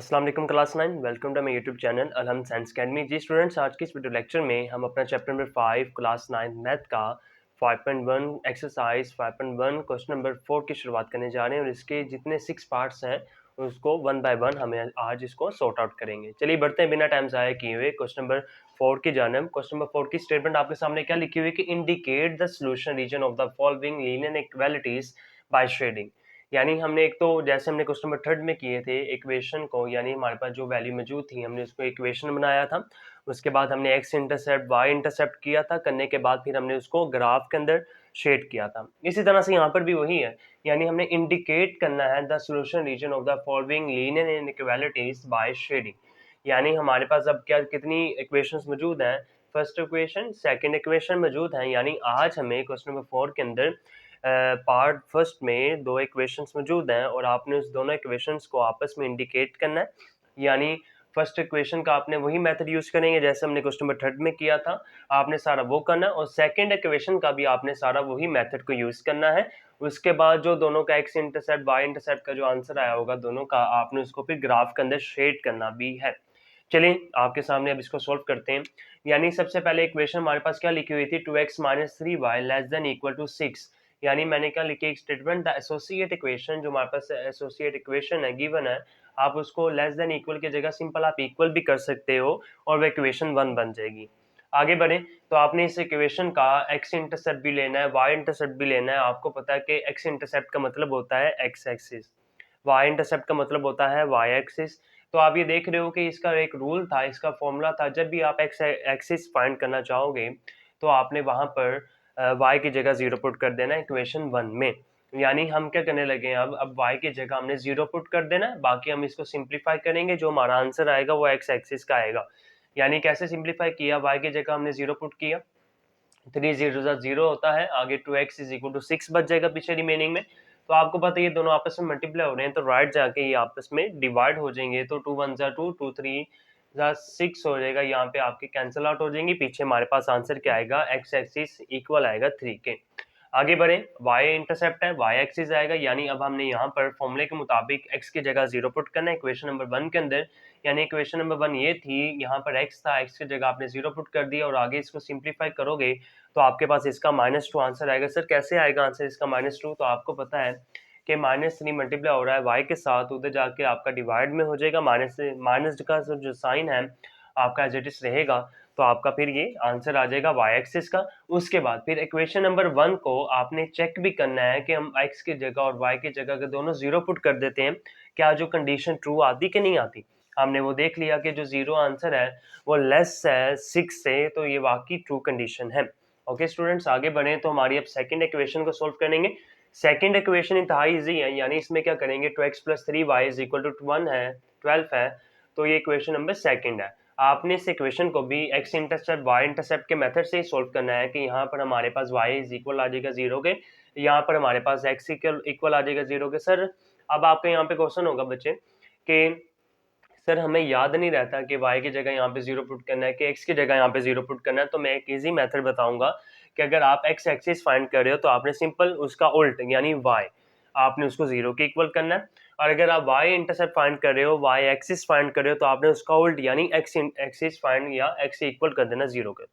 अस्सलाम वालेकुम class 9 welcome to my YouTube channel Alham science academy. जी स्टूडेंट्स, आज की इस वीडियो लेक्चर में हम अपना चैप्टर नंबर 5 क्लास 9 मैथ का 5.1 एक्सरसाइज 5.1 क्वेश्चन नंबर 4 की शुरुआत करने जा रहे हैं और इसके जितने 6 पार्ट्स हैं उसको वन बाय वन हमें आज इसको सॉर्ट आउट करेंगे। चलिए बढ़ते हैं बिना टाइम ज़ाया किए हुए क्वेश्चन नंबर 4 की जानब। क्वेश्चन नंबर 4 की स्टेटमेंट आपके सामने क्या लिखी हुई है कि indicate the solution region of the following linear inequalities by shading. यानी हमने एक तो जैसे हमने क्वेश्चन नंबर थर्ड में किए थे इक्वेशन को, यानी हमारे पास जो वैल्यू मौजूद थी हमने उसको इक्वेशन बनाया था। उसके बाद हमने एक्स इंटरसेप्ट वाई इंटरसेप्ट किया था, करने के बाद फिर हमने उसको ग्राफ के अंदर शेड किया था। इसी तरह से यहाँ पर भी वही है, यानी हमने इंडिकेट करना है the solution region of the following linear inequalities by shading. यानी हमारे पास अब क्या कितनी इक्वेशंस मौजूद हैं, फर्स्ट इक्वेशन सेकंड इक्वेशन मौजूद हैं। यानी आज हमें क्वेश्चन नंबर 4 के अंदर पार्ट फर्स्ट में दो इक्वेशंस मौजूद हैं और आपने उस दोनों इक्वेशंस को आपस में इंडिकेट करना है। यानी फर्स्ट इक्वेशन का आपने वही मेथड यूज करेंगे जैसे हमने क्वेश्चन नंबर थर्ड में किया था, आपने सारा वो करना है और सेकंड इक्वेशन का भी आपने सारा वही मेथड को यूज करना है। उसके बाद जो दोनों का एक्स इंटरसेप्ट वाई इंटरसेप्ट का जो आंसर आया होगा दोनों का, आपने उसको फिर ग्राफ के अंदर शेड करना भी है। चलिए आपके सामने अब इसको सोल्व करते हैं। यानी सबसे पहले इक्वेशन हमारे पास क्या लिखी हुई थी, 2x minus 3y less than equal to 6। यानी मैंने क्या लिखी एक स्टेटमेंट, द एसोसिएट इक्वेशन, जो हमारे पास एसोसिएट इक्वेशन है गिवन है, आप उसको लेस देन इक्वल की जगह सिंपल आप इक्वल भी कर सकते हो और वो इक्वेशन 1 बन जाएगी। आगे बढ़े तो आपने इस इक्वेशन का एक्स इंटरसेप्ट भी लेना है, वाई इंटरसेप्ट भी लेना है। आपको पता है कि एक्स इंटरसेप्ट का मतलब होता है एक्स एक्सिस, वाई इंटरसेप्ट का मतलब होता है वाई एक्सिस। तो आप ये देख रहे हो कि इसका एक रूल था, इसका फॉर्मूला था, जब भी आप एक्स एक्सिस फाइंड करना चाहोगे तो आपने वहां पर y की जगह 0 पुट कर देना है इक्वेशन 1 में। यानी हम क्या करने लगे हैं, अब y की जगह हमने 0 पुट कर देना है, बाकी हम इसको सिंप्लीफाई करेंगे, जो हमारा आंसर आएगा वो एक्स एक्सिस का आएगा। यानी कैसे सिंप्लीफाई किया, y की जगह हमने 0 पुट किया, 3 जीरो 0 होता है, आगे 2x इज इक्वल टू 6 बच जाएगा पीछे रिमेनिंग में। तो आपको पता है ये दोनों आपस में मल्टीप्लाई हो रहे हैं तो राइट जाके ये आपस में डिवाइड हो जाएंगे, तो 2 1 2 2 3 6 हो जाएगा। यहाँ पे आपके कैंसिल आउट हो जाएंगे, पीछे हमारे पास आंसर क्या आएगा, एक्स एक्सिस इक्वल आएगा 3 के। आगे बढ़े, y इंटरसेप्ट है, y एक्सिस आएगा। यानी अब हमने यहाँ पर फॉर्मूले के मुताबिक x की जगह 0 पुट करना है इक्वेशन नंबर 1 के अंदर। यानी इक्वेशन नंबर 1 ये थी, यहाँ पर x था, x की जगह आपने 0 पुट कर दिया और आगे इसको सिंप्लीफाई करोगे तो आपके पास इसका -2 आंसर आएगा। सर कैसे आएगा आंसर इसका -2, तो आपको पता है कि -3 मल्टीप्लाई हो रहा है y के साथ, उधर जाके आपका डिवाइड में हो जाएगा, माइनस का जो साइन है आपका एज इट इज रहेगा, तो आपका फिर ये आंसर आ जाएगा y एक्सिस का। उसके बाद फिर इक्वेशन नंबर 1 को आपने चेक भी करना है कि हम x की जगह और y की जगह के दोनों 0 पुट कर देते हैं, क्या जो कंडीशन ट्रू आती कि नहीं आती। हमने वो देख लिया कि जो 0 आंसर है वो लेस है 6 से, तो ये वाकई ट्रू कंडीशन है। ओके स्टूडेंट्स, आगे बढ़े तो हमारी अब सेकंड इक्वेशन को सोल्व करेंगे। सेकंड इक्वेशन इंतहाई इजी है, यानी इसमें क्या करेंगे, 2x plus 3y is equal to 1 है, 12 है, तो ये इक्वेशन नंबर सेकंड है। आपने इस इक्वेशन को भी एक्स इंटरसेप्ट वाई इंटरसेप्ट के मेथड से ही सोल्व करना है कि यहाँ पर हमारे पास y इज इक्वल आ जाएगा 0 के, यहाँ पर हमारे पास x इक्वल आ जाएगा 0 के। सर अब आपके यहाँ पे क्वेश्चन होगा बच्चे कि सर हमें याद नहीं रहता कि y की जगह यहाँ पे 0 पुट करना है कि x की जगह यहाँ पे 0 पुट करना है, तो मैं एक इजी मेथड बताऊंगा कि अगर आप x एक्सिस फाइंड कर रहे हो तो आपने सिंपल उसका उल्ट यानी y आपने उसको 0 के इक्वल करना है, और अगर आप y इंटरसेप्ट फाइंड कर रहे हो, y एक्सिस फाइंड कर रहे हो, तो आपने उसका उल्ट यानी x एक्सिस फाइंड या x से इक्वल कर देना 0 के।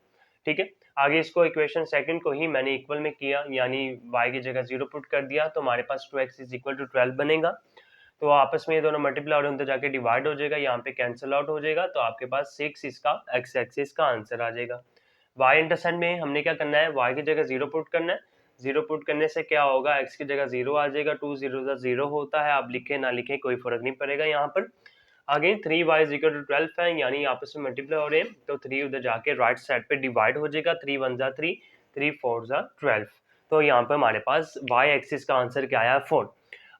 ठीक है, आगे इसको इक्वेशन सेकंड को ही मैंने इक्वल में किया, यानी y की जगह 0 पुट कर दिया, तो हमारे पास 2x इज इक्वल टू 12 बनेगा। तो आपस में ये दोनों मल्टीप्लाई हो रहे हैं तो जाके डिवाइड हो जाएगा, यहाँ पे कैंसिल आउट हो जाएगा, तो आपके पास 6 इसका एक्स एक्सिस का आंसर आ जाएगा। y इंटरसेप्ट में हमने क्या करना है, y की जगह 0 पुट करना है, 0 पुट करने से क्या होगा, x की जगह 0 आ जाएगा, 2 0 0 होता है, आप लिखे ना लिखे कोई फर्क नहीं पड़ेगा यहाँ पर। आगे 3y इज इक्वल टू 12 है, यानी आपस में मल्टीप्लाई हो रहे हैं तो 3 उधर जाके राइट साइड पे डिवाइड हो जाएगा, 3 1 3, 3 4 12। तो यहाँ पे हमारे पास y एक्सिस का आंसर क्या आया, 4।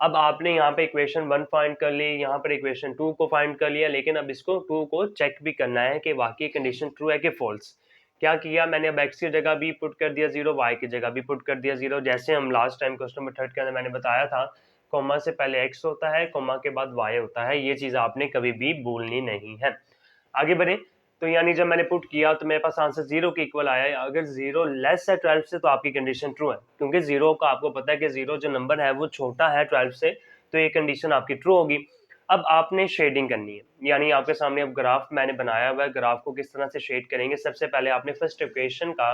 अब आपने यहाँ पे इक्वेशन 1 फाइंड कर ली, यहाँ पर इक्वेशन 2 को फाइंड कर लिया, लेकिन अब इसको 2 को चेक भी करना है कि वाकई कंडीशन ट्रू है कि फॉल्स। क्या किया मैंने, अब x की जगह भी पुट कर दिया 0, y की जगह भी पुट कर दिया 0, जैसे हम लास्ट टाइम क्वेश्चन नंबर 3 के अंदर मैंने बताया था, कॉमा से पहले x होता है, कॉमा के बाद y होता है, ये चीज आपने कभी भी भूलनी नहीं है। आगे बढ़े तो यानी जब मैंने पुट किया तो मेरे पास आंसर 0 के इक्वल आया। अगर 0 लेस है 12 से तो आपकी कंडीशन ट्रू है, क्योंकि 0 का आपको पता है कि 0 जो नंबर है वो छोटा है 12 से, तो ये कंडीशन आपकी ट्रू होगी। अब आपने शेडिंग करनी है, यानी आपके सामने अब ग्राफ मैंने बनाया हुआ है, ग्राफ को किस तरह से शेड करेंगे। सबसे पहले आपने फर्स्ट इक्वेशन का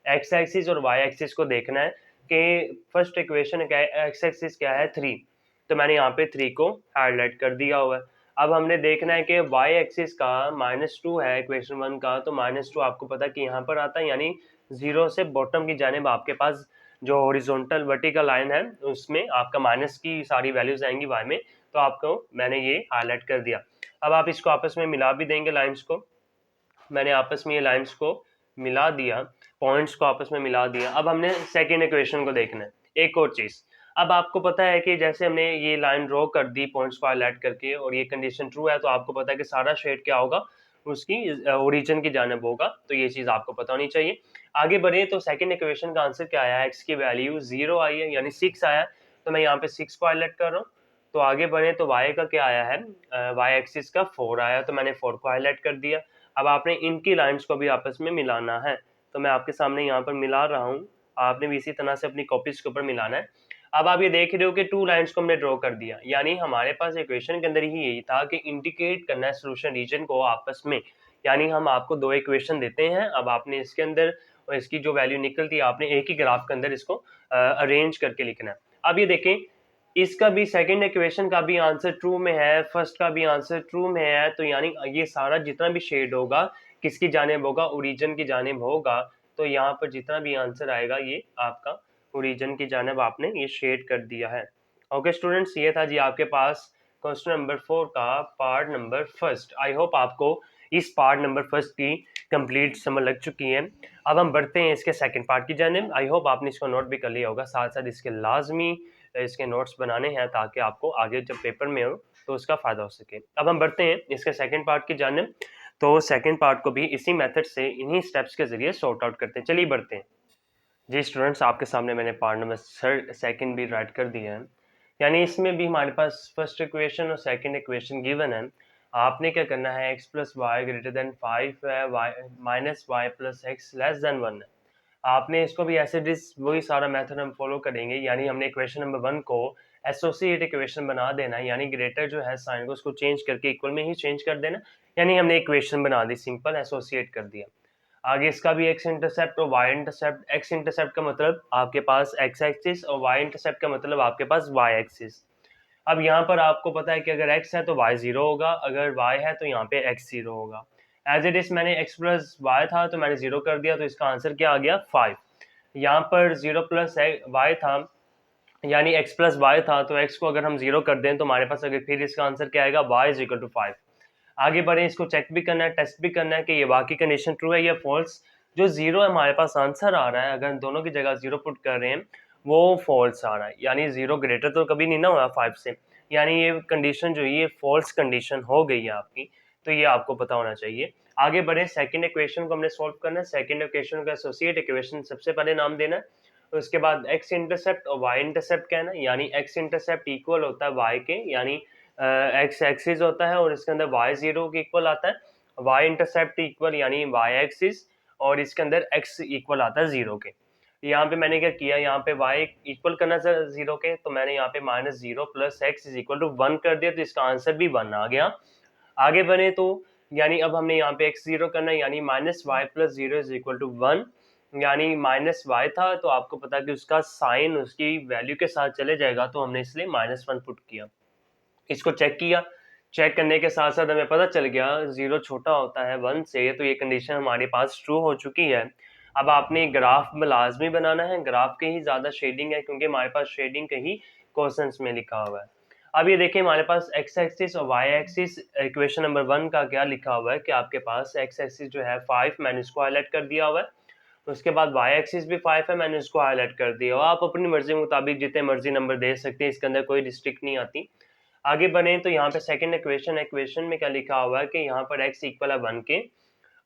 एक्स एक्सिस और वाई एक्सिस को देखना है कि फर्स्ट इक्वेशन क्या है, एक्स एक्सिस क्या है 3, तो मैंने यहाँ पे 3 को हाईलाइट कर दिया हुआ है। अब हमने देखना है कि वाई एक्सिस का -2 है इक्वेशन 1 का, तो -2 आपको पता है कि यहाँ पर आता है, यानी 0 से बॉटम की जानिब आपके पास जो हॉरिजॉन्टल वर्टिकल लाइन है उसमें आपका माइनस की सारी वैल्यूज आएंगी वाई में, तो आपको मैंने ये हाईलाइट कर दिया। अब आप इसको आपस में मिला भी देंगे लाइंस को, मैंने आपस में ये लाइंस को मिला दिया, पॉइंट्स को आपस में मिला दिया। अब हमने सेकेंड इक्वेशन को देखना है। एक और चीज़, अब आपको पता है कि जैसे हमने ये लाइन ड्रॉ कर दी पॉइंट्स को हाईलाइट करके और ये कंडीशन ट्रू है, तो आपको पता है कि सारा शेड क्या होगा, उसकी ओरिजिन की जानिब होगा, तो ये चीज़ आपको पता होनी चाहिए। आगे बढ़े तो सेकेंड इक्वेशन का आंसर क्या आया है, एक्स की वैल्यू 0 आई है, यानी 6 आया है, तो मैं यहाँ पे 6 को हाईलाइट कर रहा हूँ। तो आगे बढ़े तो वाई का क्या आया है, वाई एक्सिस का 4 आया, तो मैंने 4 को हाईलाइट कर दिया। अब आपने इनकी लाइंस को भी आपस में मिलाना है, तो मैं आपके सामने यहाँ पर मिला रहा हूँ, आपने भी इसी तरह से अपनी कॉपीज के ऊपर मिलाना है। अब आप ये देख रहे हो कि 2 लाइंस को हमने ड्रॉ कर दिया, यानी हमारे पास इक्वेशन के अंदर ही यही था कि इंडिकेट करना है सोल्यूशन रीजन को आपस में, यानी हम आपको 2 इक्वेशन देते हैं, अब आपने इसके अंदर इसकी जो वैल्यू निकलती है आपने एक ही ग्राफ के अंदर इसको अरेंज करके लिखना है। अब ये देखें, इसका भी सेकंड इक्वेशन का भी आंसर ट्रू में है, फर्स्ट का भी आंसर ट्रू में है, तो यानी ये सारा जितना भी शेड होगा किसकी जानिब होगा, ओरिजिन की जानिब होगा। तो यहाँ पर जितना भी आंसर आएगा ये आपका ओरिजिन की जानिब आपने ये शेड कर दिया है। ओके स्टूडेंट्स, ये था जी आपके पास क्वेश्चन नंबर 4 का part number first. I hope आपको इस पार्ट नंबर फर्स्ट की कंप्लीट समझ लग चुकी है। अब हम बढ़ते हैं इसके सेकंड पार्ट की जानिब। आई होप आपने इसको नोट भी कर लिया होगा, साथ साथ इसके लाजमी इसके नोट्स बनाने हैं ताकि आपको आगे जब पेपर में हो तो उसका फ़ायदा हो सके। अब हम बढ़ते हैं इसके सेकंड पार्ट की जानिब, तो सेकंड पार्ट को भी इसी मेथड से इन्हीं स्टेप्स के ज़रिए सॉर्ट आउट करते हैं। चलिए बढ़ते हैं जी स्टूडेंट्स, आपके सामने मैंने पार्ट नंबर सेकंड भी राइट कर दिया है, यानी इसमें भी हमारे पास फर्स्ट इक्वेशन और सेकंड इक्वेशन गिवन है। आपने क्या करना है, x plus y greater than 5 है, y minus y plus x less than 1 है। आपने इसको भी ऐसे डिस वही सारा मेथड हम फॉलो करेंगे, यानी हमने इक्वेशन नंबर 1 को एसोसिएट इक्वेशन बना देना है, यानी ग्रेटर जो है साइन को उसको चेंज करके इक्वल में ही चेंज कर देना, यानी हमने इक्वेशन बना दी, सिंपल एसोसिएट कर दिया। आगे इसका भी एक्स इंटरसेप्ट और वाई इंटरसेप्ट, एक्स इंटरसेप्ट का मतलब आपके पास एक्स एक्सिस और वाई इंटरसेप्ट का मतलब आपके पास वाई एक्सिस। अब यहाँ पर आपको पता है कि अगर x है तो y 0 होगा, अगर y है तो यहाँ पे x 0 होगा। एज इट इज मैंने x प्लस वाई था तो मैंने 0 कर दिया, तो इसका आंसर क्या आ गया 5। यहाँ पर 0 प्लस वाई था, यानी x प्लस वाई था, तो x को अगर हम 0 कर दें तो हमारे पास अगर फिर इसका आंसर क्या आएगा, y इज इक्वल टू 5। आगे बढ़े, इसको चेक भी करना है, टेस्ट भी करना है कि ये वाकई कंडीशन ट्रू है या फॉल्स। जो 0 है हमारे पास आंसर आ रहा है, अगर दोनों की जगह 0 पुट कर रहे हैं वो फॉल्स आ रहा है, यानी 0 ग्रेटर तो कभी नहीं ना हुआ 5 से, यानी ये कंडीशन जो ये फॉल्स कंडीशन हो गई है आपकी, तो ये आपको पता होना चाहिए। आगे बढ़े, सेकंड इक्वेशन को हमने सॉल्व करना है। सेकंड इक्वेशन का एसोसिएट इक्वेशन सबसे पहले नाम देना है, उसके बाद एक्स इंटरसेप्ट और वाई इंटरसेप्ट कहना है, यानी एक्स इंटरसेप्ट इक्वल होता है वाई के, यानी एक्स एक्सिस होता है और इसके अंदर वाई 0 के इक्वल आता है, वाई इंटरसेप्ट इक्वल यानी वाई एक्सिस, और इसके अंदर एक्स इक्वल आता है 0 के। यहाँ पे मैंने क्या किया, यहाँ पे y इक्वल करना था 0 के, तो मैंने यहाँ पे -0 plus x is equal to 1 कर दिया, तो इसका आंसर भी 1 आ गया। आगे बने तो यानी अब हमने यहाँ पे x 0 करना है, यानी -y plus 0 is equal to 1, यानी -y था तो आपको पता है कि उसका साइन उसकी वैल्यू के साथ चले जाएगा, तो हमने इसलिए -1 पुट किया। इसको चेक किया, चेक करने के साथ साथ हमें पता चल गया 0 छोटा होता है 1 से, तो ये कंडीशन हमारे पास ट्रू हो चुकी है। अब आपने ग्राफ में लाजमी बनाना है, ग्राफ के ही ज़्यादा शेडिंग है क्योंकि हमारे पास शेडिंग के ही क्वेश्चंस में लिखा हुआ है। अब ये देखिए हमारे पास एक्स एक्सिस और वाई एक्सिस, इक्वेशन नंबर 1 का क्या लिखा हुआ है कि आपके पास एक्स एक्सिस जो है 5, मैंने इसको हाईलाइट कर दिया हुआ है, उसके बाद वाई एक्सिस भी 5 है, मैंने इसको हाईलाइट कर दिया हुआ। आप अपनी मर्जी के मुताबिक जितने मर्जी नंबर दे सकते हैं, इसके अंदर कोई रिस्ट्रिक्ट नहीं आती। आगे बढ़े तो यहाँ पे सेकंड इक्वेशन में क्या लिखा हुआ है कि यहाँ पर x इक्वल है 1 के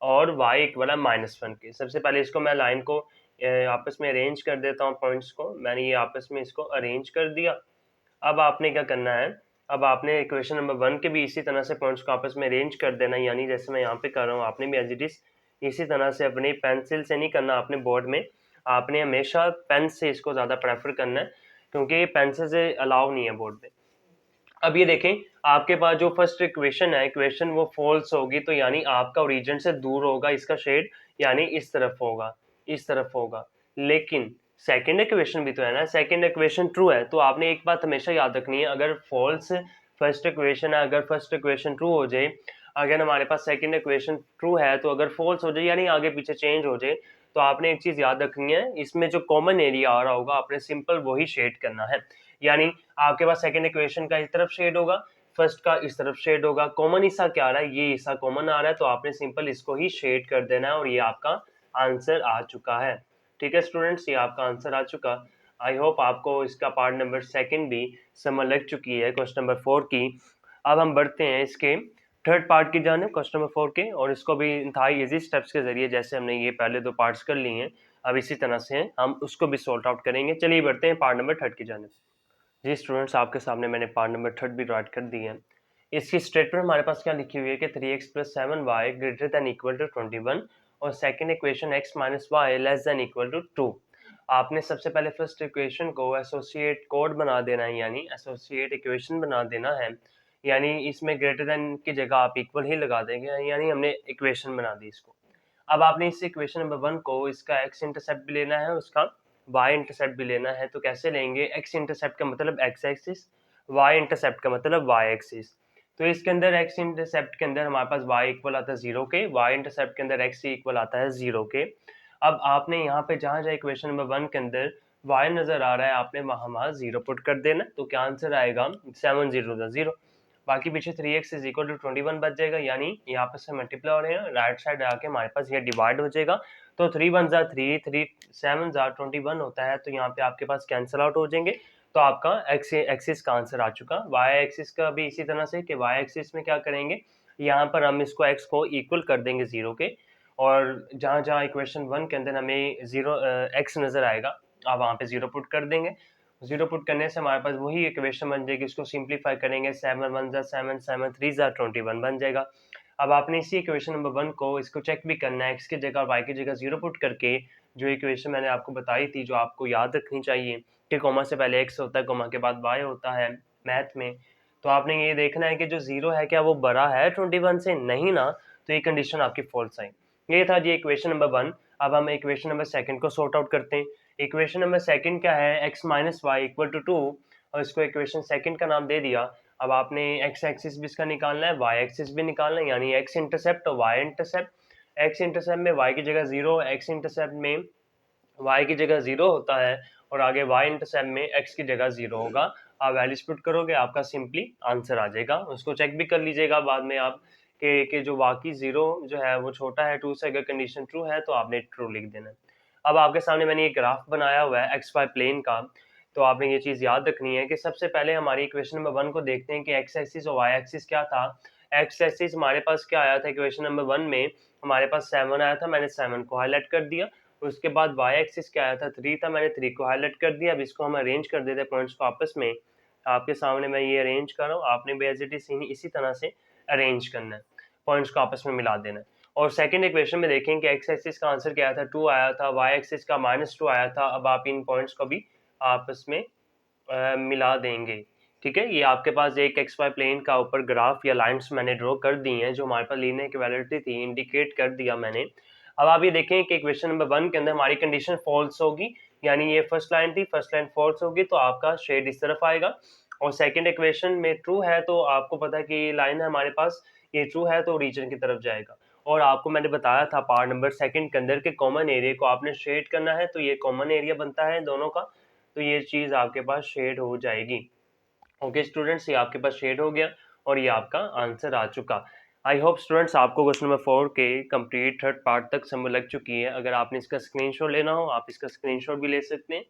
और y इक्वल है -1 के। सबसे पहले इसको मैं लाइन को आपस में अरेंज कर देता हूँ, पॉइंट्स को मैंने ये आपस में इसको अरेंज कर दिया। अब आपने क्या करना है, अब आपने इक्वेशन नंबर 1 के भी इसी तरह से पॉइंट्स को आपस में अरेंज कर देना, यानी जैसे मैं यहाँ पे कर रहा हूँ आपने भी एज इट इज इसी तरह से, अपनी पेंसिल से नहीं करना आपने बोर्ड में, आपने हमेशा पेन से इसको ज़्यादा प्रेफर करना है क्योंकि पेंसिल से अलाउ नहीं है बोर्ड पे। अब ये देखें, आपके पास जो फर्स्ट इक्वेशन है, इक्वेशन वो फॉल्स होगी, तो यानी आपका ओरिजिन से दूर होगा इसका शेड, यानी इस तरफ होगा, इस तरफ होगा। लेकिन सेकंड इक्वेशन भी तो है ना, सेकंड इक्वेशन ट्रू है, तो आपने एक बात हमेशा याद रखनी है, अगर फॉल्स फर्स्ट इक्वेशन है, अगर फर्स्ट इक्वेशन ट्रू हो जाए, अगर हमारे पास सेकंड इक्वेशन ट्रू है, तो अगर फॉल्स हो जाए यानी आगे पीछे चेंज हो जाए, तो आपने एक चीज याद रखनी है, इसमें जो कॉमन एरिया आ रहा होगा आपने सिंपल वही शेड करना है। यानी आपके पास सेकंड इक्वेशन का इस तरफ शेड होगा, फर्स्ट का इस तरफ शेड होगा, कॉमन हिस्सा क्या आ रहा है, ये हिस्सा कॉमन आ रहा है, तो आपने सिंपल इसको ही शेड कर देना है और ये आपका आंसर आ चुका है। ठीक है स्टूडेंट्स, ये आपका आंसर आ चुका। आई होप आपको इसका पार्ट नंबर सेकंड भी समझ लग चुकी है क्वेश्चन नंबर 4 की। अब हम बढ़ते हैं इसके थर्ड पार्ट की जाने क्वेश्चन नंबर 4 के, और इसको भी इंतहाई इजी स्टेप्स के जरिए, जैसे हमने ये पहले दो पार्ट्स कर लिए हैं, अब इसी तरह से हम उसको भी सॉल्ट आउट करेंगे। चलिए बढ़ते हैं पार्ट नंबर थर्ड की जाने। जी स्टूडेंट्स, आपके सामने मैंने पार्ट नंबर थर्ड भी राइट कर दी है। इसकी स्टेटमेंट हमारे पास क्या लिखी हुई है कि 3x plus 7y greater than equal to 21, और second equation x minus y less than equal to 2। आपने सबसे पहले फर्स्ट इक्वेशन को एसोसिएट कोड बना देना है, यानी एसोसिएट इक्वेशन बना देना है, यानी इसमें ग्रेटर दैन की जगह आप इक्वल ही लगा देंगे, यानी हमने इक्वेशन बना दी इसको। अब आपने इस इक्वेशन नंबर 1 को इसका x इंटरसेप्ट भी लेना है, उसका y इंटरसेप्ट भी लेना है। तो कैसे लेंगे, x इंटरसेप्ट का मतलब x एक्सिस, y इंटरसेप्ट का मतलब y एक्सिस। तो इसके अंदर x इंटरसेप्ट के अंदर हमारे पास y इक्वल आता है 0 के, y इंटरसेप्ट के अंदर x इक्वल आता है 0 के। अब आपने यहाँ पे जहाँ जहाँ इक्वेशन नंबर 1 के अंदर y नजर आ रहा है, आपने वहाँ 0 पुट कर देना, तो क्या आंसर आएगा 7 0 0। बाकी पीछे 3x इज इक्वल टू 21 बच जाएगा, यानी यहाँ पे से मल्टीप्लाई हो रहे हैं, राइट साइड आके हमारे पास ये डिवाइड हो जाएगा। तो 3 1 जा 3, 3 7 जा 21 होता है, तो यहाँ पे आपके पास कैंसिल आउट हो जाएंगे। तो आपका एक्स एक्सिस का आंसर आ चुका। वाई एक्सिस का भी इसी तरह से कि वाई एक्सिस में क्या करेंगे, यहाँ पर हम इसको एक्स को इक्वल कर देंगे 0 के, और जहाँ जहाँ इक्वेशन 1 के अंदर हमें 0 एक्स नजर आएगा, आप वहाँ पे 0 पुट कर देंगे। 0 पुट करने से हमारे पास वही इक्वेशन बन जाएगी, इसको सिंप्लीफाई करेंगे, 7 1 जा 7, 7 3 जा 21 बन जाएगा। अब आपने इसी इक्वेशन नंबर 1 को इसको चेक भी करना है, x की जगह y की जगह 0 पुट करके, जो इक्वेशन मैंने आपको बताई थी, जो आपको याद रखनी चाहिए कि कोमा से पहले x होता है, कोमा के बाद y होता है मैथ में। तो आपने ये देखना है कि जो 0 है क्या वो बड़ा है 21 से, नहीं ना, तो ये कंडीशन आपकी फॉल्स आई। ये था जी इक्वेशन नंबर 1। अब हम इक्वेशन नंबर सेकंड को सॉर्ट आउट करते हैं। इक्वेशन नंबर सेकंड क्या है, x minus y equal to 2, और इसको इक्वेशन सेकंड का नाम दे दिया। अब आपने x एक्सिस भी इसका निकालना है, y एक्सिस भी निकालना है, यानी x इंटरसेप्ट और y इंटरसेप्ट। x इंटरसेप्ट में y की जगह 0, x इंटरसेप्ट में y की जगह 0 होता है, और आगे y इंटरसेप्ट में x की जगह 0 होगा। आप वैल्यूज पुट करोगे, आपका सिंपली आंसर आ जाएगा। उसको चेक भी कर लीजिएगा बाद में आप कि जो वाकई 0 जो है वो छोटा है 2 से, अगर कंडीशन ट्रू है तो आपने ट्रू लिख देना है। अब आपके सामने मैंने एक ग्राफ बनाया हुआ है एक्स वाई प्लेन का, तो आपने ये चीज़ याद रखनी है कि सबसे पहले हमारी इक्वेशन नंबर 1 को देखते हैं कि एक्स एक्सिस और वाई एक्सिस क्या था। एक्स एक्सिस हमारे पास क्या आया था इक्वेशन नंबर 1 में, हमारे पास 7 आया था, मैंने 7 को हाईलाइट कर दिया। उसके बाद वाई एक्सिस क्या आया था, 3 था, मैंने 3 को हाईलाइट कर दिया। अब इसको हम अरेंज कर देते हैं पॉइंट्स को आपस में। आपके सामने मैं ये अरेंज कर रहा हूँ, आपने भी एज इट इज इसी तरह से अरेंज करना है, पॉइंट्स को आपस में मिला देना है। और सेकंड इक्वेशन में देखें कि एक्स एक्सिस का आंसर क्या आया था, 2 आया था, वाई एक्सिस का -2 आया था। अब आप इन पॉइंट्स को भी आपस में मिला देंगे। ठीक है, ये आपके पास एक एक्स वाई प्लेन का ऊपर ग्राफ या लाइंस मैंने ड्रॉ कर दी हैं, जो हमारे पास लीनियर इक्वालिटी थी, इंडिकेट कर दिया मैंने। अब आप ये देखें कि इक्वेशन नंबर 1 के अंदर हमारी कंडीशन फॉल्स होगी, यानी ये फर्स्ट लाइन थी, फर्स्ट लाइन फॉल्स होगी, तो आपका शेड इस तरफ आएगा। और सेकंड इक्वेशन में ट्रू है, तो आपको पता है कि ये लाइन है हमारे पास, ये ट्रू है तो रीजन की तरफ जाएगा। और आपको मैंने बताया था पार्ट नंबर सेकंड के अंदर के कॉमन एरिया को आपने शेड करना है, तो ये कॉमन एरिया बनता है दोनों का, तो ये चीज़ आपके पास शेड हो जाएगी। ओके स्टूडेंट्स, ये आपके पास शेड हो गया और ये आपका आंसर आ चुका। आई होप स्टूडेंट्स आपको क्वेश्चन नंबर 4 के कंप्लीट थर्ड पार्ट तक समझ लग चुकी है। अगर आपने इसका स्क्रीनशॉट लेना हो, आप इसका स्क्रीनशॉट भी ले सकते हैं,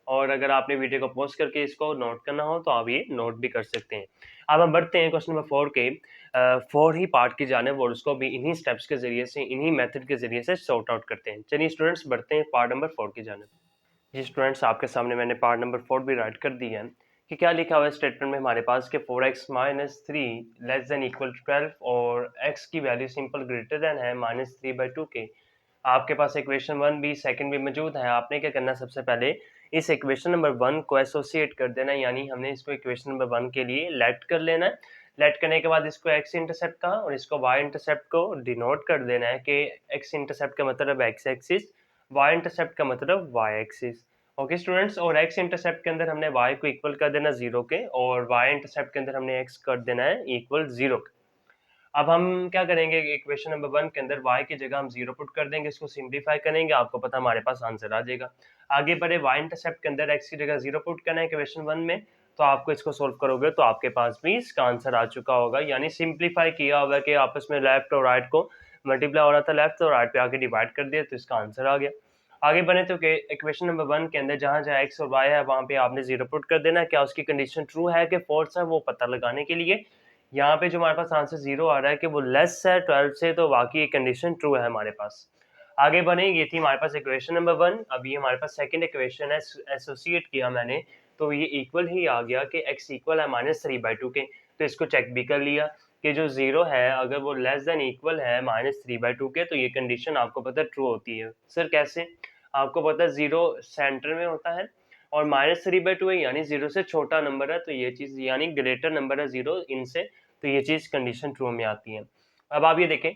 और अगर आपने वीडियो को पॉज करके इसको नोट करना हो तो आप ये नोट भी कर सकते हैं। अब हम बढ़ते हैं क्वेश्चन नंबर 4 के 4 ही पार्ट की जानिब, और उसको भी इन्हीं स्टेप्स के जरिए से, इन्हीं मेथड के जरिए से सॉर्ट आउट करते हैं। चलिए स्टूडेंट्स बढ़ते हैं पार्ट नंबर 4 की जानिब। जी स्टूडेंट्स, आपके सामने मैंने पार्ट नंबर 4 भी राइट कर दी है कि क्या लिखा हुआ है स्टेटमेंट में हमारे पास कि 4x minus 3 less than equal to 12, और x की वैल्यू सिंपल ग्रेटर देन है -3/2 के। आपके पास इक्वेशन 1 भी सेकंड भी मौजूद है। आपने क्या करना है, सबसे पहले इस इक्वेशन नंबर 1 को एसोसिएट कर देना है, यानी हमने इसको इक्वेशन नंबर 1 के लिए लेट कर लेना है। लेट करने के बाद इसको एक्स इंटरसेप्ट का और इसको वाई इंटरसेप्ट को डिनोट कर देना है कि एक्स इंटरसेप्ट का मतलब एक्स एक्सिस, वाई इंटरसेप्ट का मतलब वाई एक्सिस। ओके स्टूडेंट्स, और एक्स इंटरसेप्ट के अंदर हमने वाई को इक्वल कर देना 0 के, और वाई इंटरसेप्ट के अंदर हमने एक्स कर देना है इक्वल 0 के। अब हम क्या करेंगे, इक्वेशन नंबर 1 के अंदर y की जगह हम 0 पुट कर देंगे, इसको सिंप्लीफाई करेंगे, आपको पता हमारे पास आंसर आ जाएगा। आगे बढ़े, y इंटरसेप्ट के अंदर x की जगह 0 पुट करना है इक्वेशन 1 में, तो आपको इसको सोल्व करोगे तो आपके पास भी इसका आंसर आ चुका होगा, यानी सिंप्लीफाई किया होगा कि आपस में लेफ्ट और राइट को मल्टीप्लाई हो रहा था, लेफ्ट और राइट पे आके डिवाइड कर दिया तो इसका आंसर आ गया। आगे बने तो इक्वेशन नंबर 1 के अंदर जहां जहां x और y है वहां पे आपने 0 पुट कर देना है। क्या उसकी कंडीशन ट्रू है कि फॉल्स है, वो पता लगाने के लिए यहाँ पे जो हमारे पास आंसर 0 आ रहा है कि वो लेस है 12 से, तो वाकई ये कंडीशन ट्रू है हमारे पास। आगे बढ़े, ये थी हमारे पास इक्वेशन नंबर 1। अभी हमारे पास सेकंड इक्वेशन है, एसोसिएट किया मैंने, तो ये इक्वल ही आ गया कि x इक्वल है -3/2 के। तो इसको चेक भी कर लिया कि जो 0 है अगर वो लेस देन इक्वल है -3/2 के, तो ये कंडीशन आपको पता ट्रू होती है। सर कैसे? आपको पता है 0 सेंटर में होता है और -3/2 है, यानी 0 से छोटा नंबर है, तो ये चीज़ यानी ग्रेटर नंबर है 0 इनसे, तो ये चीज़ कंडीशन ट्रू में आती है। अब आप ये देखें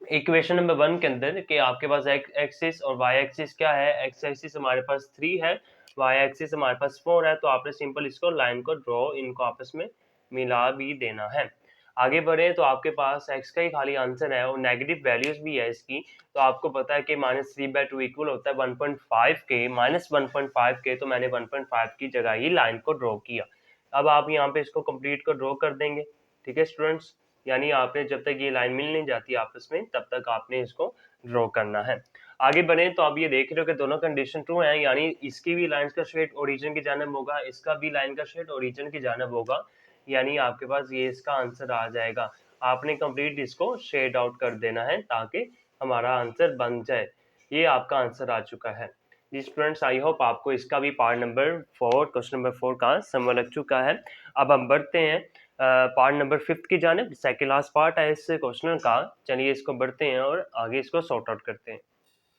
इक्वेशन नंबर 1 के अंदर कि आपके पास एक्स एक्सिस और वाई एक्सिस क्या है। एक्स एक्सिस हमारे पास 3 है, वाई एक्सिस हमारे पास 4 है, तो आपने सिंपल इसको लाइन को ड्रॉ, इनको आपस में मिला भी देना है। आगे बढ़े तो आपके पास एक्स का ही खाली आंसर है और नेगेटिव वैल्यूज भी है इसकी, तो आपको पता है कि -3/2 इक्वल होता है 1.5 के, -1.5 के, तो मैंने 1.5 की जगह ही लाइन को ड्रॉ किया। अब आप यहाँ पे इसको कंप्लीट को ड्रॉ कर देंगे, ठीक है स्टूडेंट्स, यानी आपने जब तक ये लाइन मिल नहीं जाती आपस में तब तक आपने इसको ड्रॉ करना है। आगे बढ़े तो आप ये देख रहे हो कि दोनों कंडीशन ट्रू हैं, यानी इसकी भी लाइन का शेड ओरिजिन की जानब होगा, इसका भी लाइन का शेड ओरिजिन की जानब होगा, यानी आपके पास ये इसका आंसर आ जाएगा। आपने कंप्लीट इसको शेड आउट कर देना है ताकि हमारा आंसर बन जाए। ये आपका आंसर आ चुका है जी स्टूडेंट्स। आई होप आपको इसका भी पार्ट नंबर 4, क्वेश्चन नंबर 4 का समझ लग चुका है। अब हम बढ़ते हैं पार्ट नंबर 5 की जानिब, सेकंड लास्ट पार्ट है इस क्वेश्चन का। चलिए इसको बढ़ते हैं और आगे इसको सॉर्ट आउट करते हैं।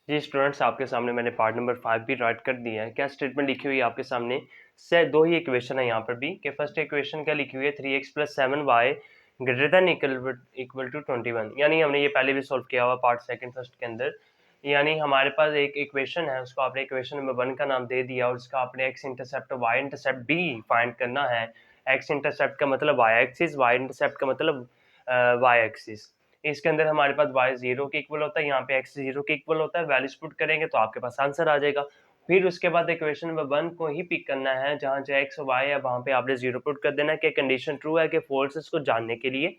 जी स्टूडेंट्स, आपके सामने मैंने पार्ट नंबर 5 भी राइट कर दिया है। क्या स्टेटमेंट लिखी हुई है आपके सामने से? दो ही इक्वेशन है यहाँ पर भी कि फर्स्ट इक्वेशन क्या लिखी हुई है, 3x + 7y greater than equal to 21, यानी हमने ये पहले भी सॉल्व किया हुआ पार्ट सेकंड फर्स्ट के अंदर। यानी हमारे पास एक इक्वेशन है, उसको आपने इक्वेशन नंबर 1 का नाम दे दिया और उसका आपने x इंटरसेप्ट और y इंटरसेप्ट भी फाइंड करना है। x इंटरसेप्ट का मतलब y एक्सिस, y इंटरसेप्ट का मतलब y एक्सिस। इसके अंदर हमारे पास y 0 के इक्वल होता है, यहाँ पे x 0 के इक्वल होता है। वैल्यूज पुट करेंगे तो आपके पास आंसर आ जाएगा। फिर उसके बाद इक्वेशन नंबर 1 को ही पिक करना है, जहाँ जहाँ x और y है वहाँ पे आपने 0 पुट कर देना है कि कंडीशन ट्रू है कि फॉल्स, इसको जानने के लिए।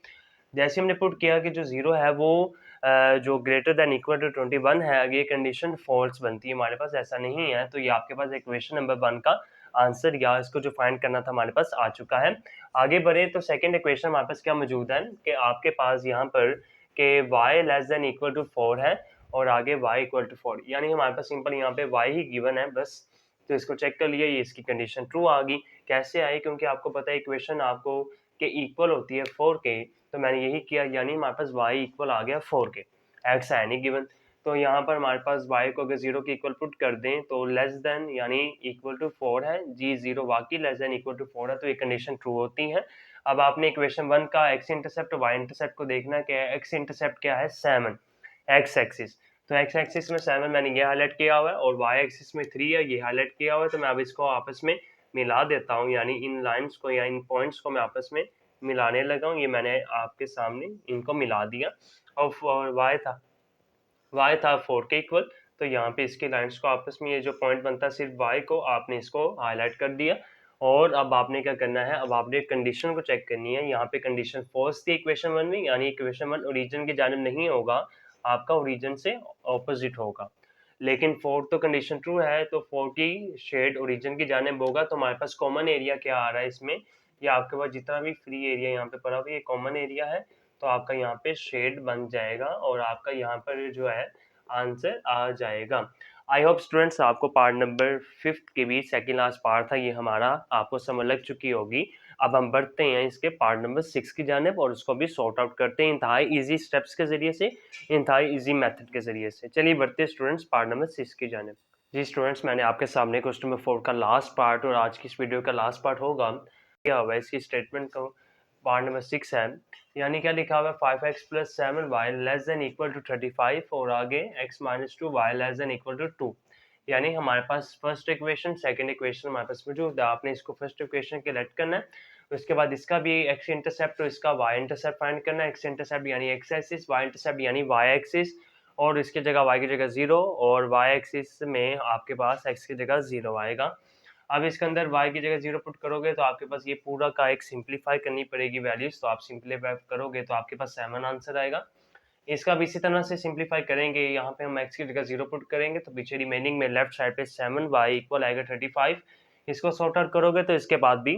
जैसे हमने पुट किया कि जो 0 है वो जो ग्रेटर देन इक्वल टू 21 है, अगर ये कंडीशन फॉल्स बनती है, हमारे पास ऐसा नहीं है, तो ये आपके पास इक्वेशन नंबर 1 का आंसर या इसको जो फाइंड करना था हमारे पास आ चुका है। आगे बढ़े तो सेकंड इक्वेशन हमारे पास क्या मौजूद है कि आपके पास यहाँ पर कि y less than equal to 4 है और आगे y इक्वल टू 4, यानी हमारे पास सिंपल यहाँ पे y ही गिवन है बस। तो इसको चेक कर लिया, ये इसकी कंडीशन ट्रू आ गई। कैसे आई? क्योंकि आपको पता है इक्वेशन आपको के इक्वल होती है 4 के, तो मैंने यही किया, यानी हमारे पास y इक्वल आ गया 4 के, x है नहीं गिवन। तो यहाँ पर हमारे पास y को अगर 0 के इक्वल पुट कर दें तो लेस देन यानी इक्वल टू 4 है जी, 0 वाकई लेस देन इक्वल टू 4 है, तो ये कंडीशन ट्रू होती है। अब आपने इक्वेशन 1 का x इंटरसेप्ट y इंटरसेप्ट को देखना है कि x इंटरसेप्ट क्या है 7, x एक्सिस, तो x एक्सिस में 7 मैंने ये हाईलाइट किया हुआ है और y एक्सिस में 3 है, ये हाईलाइट किया हुआ है। तो मैं अब इसको आपस में मिला देता हूँ, यानी इन लाइंस को या इन पॉइंट्स को मैं आपस में मिलाने लगा हूँ। ये मैंने आपके सामने इनको मिला दिया और y था 4 के इक्वल, तो यहाँ पे इसकी लाइंस को आपस में ये जो पॉइंट बनता है सिर्फ y को आपने इसको हाईलाइट कर दिया। और अब आपने क्या करना है, अब आपने कंडीशन को चेक करनी है। यहाँ पे कंडीशन फॉल्स थी इक्वेशन 1 में, यानी इक्वेशन 1 ओरिजिन की जानिब नहीं होगा, आपका ओरिजिन से ऑपोजिट होगा। लेकिन 4 तो कंडीशन ट्रू है, तो 4 की शेड ओरिजिन की जानिब होगा। तो हमारे पास कॉमन एरिया क्या आ रहा है इसमें, ये आपके पास जितना भी फ्री एरिया यहाँ पे पड़ा हुआ है ये कॉमन एरिया है, तो आपका यहाँ पे शेड बन जाएगा और आपका यहाँ पर जो है आंसर आ जाएगा। आई होप स्टूडेंट्स आपको पार्ट नंबर 5 के भी सेकंड लास्ट पार्ट था ये हमारा, आपको समझ लग चुकी होगी। अब हम बढ़ते हैं इसके पार्ट नंबर 6 की जानिब और उसको भी सॉर्ट आउट करते हैं इंतहाई ईजी स्टेप्स के ज़रिए से, इंतहाई ईजी मेथड के ज़रिए से। चलिए बढ़ते हैं स्टूडेंट्स पार्ट नंबर 6 की जानिब। जी स्टूडेंट्स, मैंने आपके सामने क्वेश्चन नंबर 4 का लास्ट पार्ट और आज की इस वीडियो का लास्ट पार्ट होगा। क्या हुआ है इसकी स्टेटमेंट को, पार्ट नंबर 6 है, यानी क्या लिखा हुआ है 5x + 7y less than equal to 35 और आगे x - 2y less than equal to 2। यानी हमारे पास फर्स्ट इक्वेशन सेकंड इक्वेशन हमारे पास मौजूद है। आपने इसको फर्स्ट इक्वेशन के लेट करना है, उसके बाद इसका भी x इंटरसेप्ट और इसका y इंटरसेप्ट फाइंड करना है। x इंटरसेप्ट यानी x एक्सिस, y इंटरसेप्ट यानी y एक्सिस, और इसकी जगह y की जगह 0 और y एक्सिस में आपके पास x की जगह 0 आएगा। अब इसके अंदर y की जगह 0 पुट करोगे तो आपके पास ये पूरा का एक सिंप्लीफाई करनी पड़ेगी वैल्यूज, तो आप सिंप्लीफाई करोगे तो आपके पास 7 आंसर आएगा। इसका भी इसी तरह से सिंप्लीफाई करेंगे, यहाँ पे हम x की जगह 0 पुट करेंगे तो पीछे रिमेनिंग में लेफ्ट साइड पे 7y इक्वल आएगा 35। इसको सॉर्ट आउट करोगे तो इसके बाद भी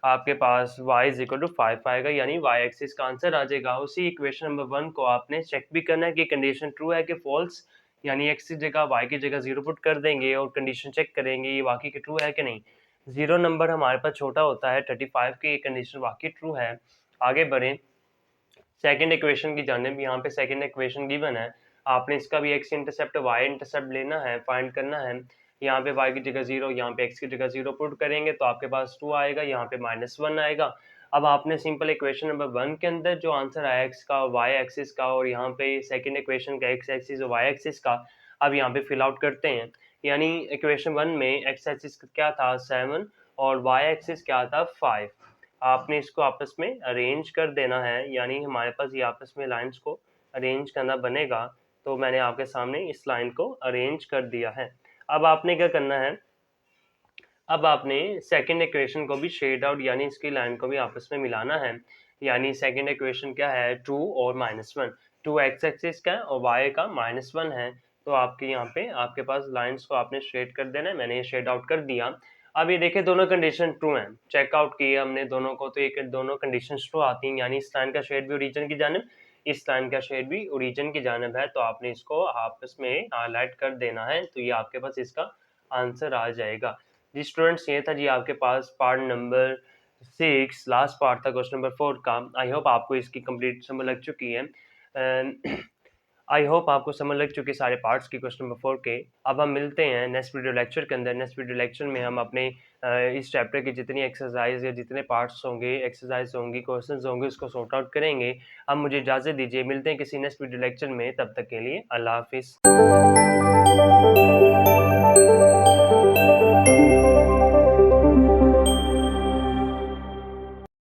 आपके पास y इज इक्वल टू 5 आएगा, यानी y एक्सिस का आंसर आ जाएगा। उसी इक्वेशन नंबर 1 को आपने चेक भी करना है कि कंडीशन ट्रू है कि फॉल्स, यानी x की जगह y की जगह 0 पुट कर देंगे और कंडीशन चेक करेंगे ये वाकई की ट्रू है कि नहीं। 0 नंबर हमारे पास छोटा होता है 35 की, ये कंडीशन वाकई ट्रू है। आगे बढ़ें सेकंड इक्वेशन की जानिब। यहाँ पे सेकंड इक्वेशन गिवन है, आपने इसका भी x इंटरसेप्ट y इंटरसेप्ट लेना है, फाइंड करना है। यहाँ पे y की जगह 0, यहाँ पे x की जगह 0 पुट करेंगे तो आपके पास 2 आएगा, यहाँ पे -1 आएगा। अब आपने सिंपल इक्वेशन नंबर 1 के अंदर जो आंसर आया x का, y एक्सिस का, और यहाँ पे सेकंड इक्वेशन का x एक्सिस और y एक्सिस का, अब यहाँ पे फिल आउट करते हैं। यानी इक्वेशन 1 में x एक्सिस क्या था 7 और y एक्सिस क्या था 5। आपने इसको आपस में अरेंज कर देना है, यानी हमारे पास ये आपस में लाइंस को अरेंज करना बनेगा। तो मैंने आपके सामने इस लाइन को अरेंज कर दिया है। अब आपने क्या करना है, अब आपने सेकंड इक्वेशन को भी शेड आउट यानी इसकी लाइन को भी आपस में मिलाना है। यानी सेकंड इक्वेशन क्या है 2 और -1, 2 एक्स एक्सिस का है और y का -1 है। तो आपके यहाँ पे आपके पास लाइंस को आपने शेड कर देना है, मैंने ये शेड आउट कर दिया। अब ये देखिए दोनों कंडीशन ट्रू हैं, चेकआउट किए हमने दोनों को, तो ये दोनों कंडीशन ट्रू आती हैं, यानी इस लाइन का शेड भी ओरिजिन की जानिब, इस लाइन का शेड भी ओरिजिन की जानिब है। तो आपने इसको आपस में हाईलाइट कर देना है, तो ये आपके पास इसका आंसर आ जाएगा। जी स्टूडेंट्स, ये था जी आपके पास पार्ट नंबर 6, लास्ट पार्ट था क्वेश्चन नंबर 4 का। आई होप आपको इसकी कंप्लीट समझ लग चुकी है। आई होप आपको समझ लग चुकी है सारे पार्ट्स की क्वेश्चन नंबर 4 के। अब हम मिलते हैं नेक्स्ट वीडियो लेक्चर के अंदर। नेक्स्ट वीडियो लेक्चर में हम अपने इस चैप्टर की जितनी एक्सरसाइज या जितने पार्ट्स होंगे, एक्सरसाइज होंगी, क्वेश्चंस होंगे, उसको सॉर्ट आउट करेंगे। अब मुझे इजाज़त दीजिए, मिलते हैं किसी नेक्स्ट वीडियो लेक्चर में, तब तक के लिए अल्लाह हाफिज़।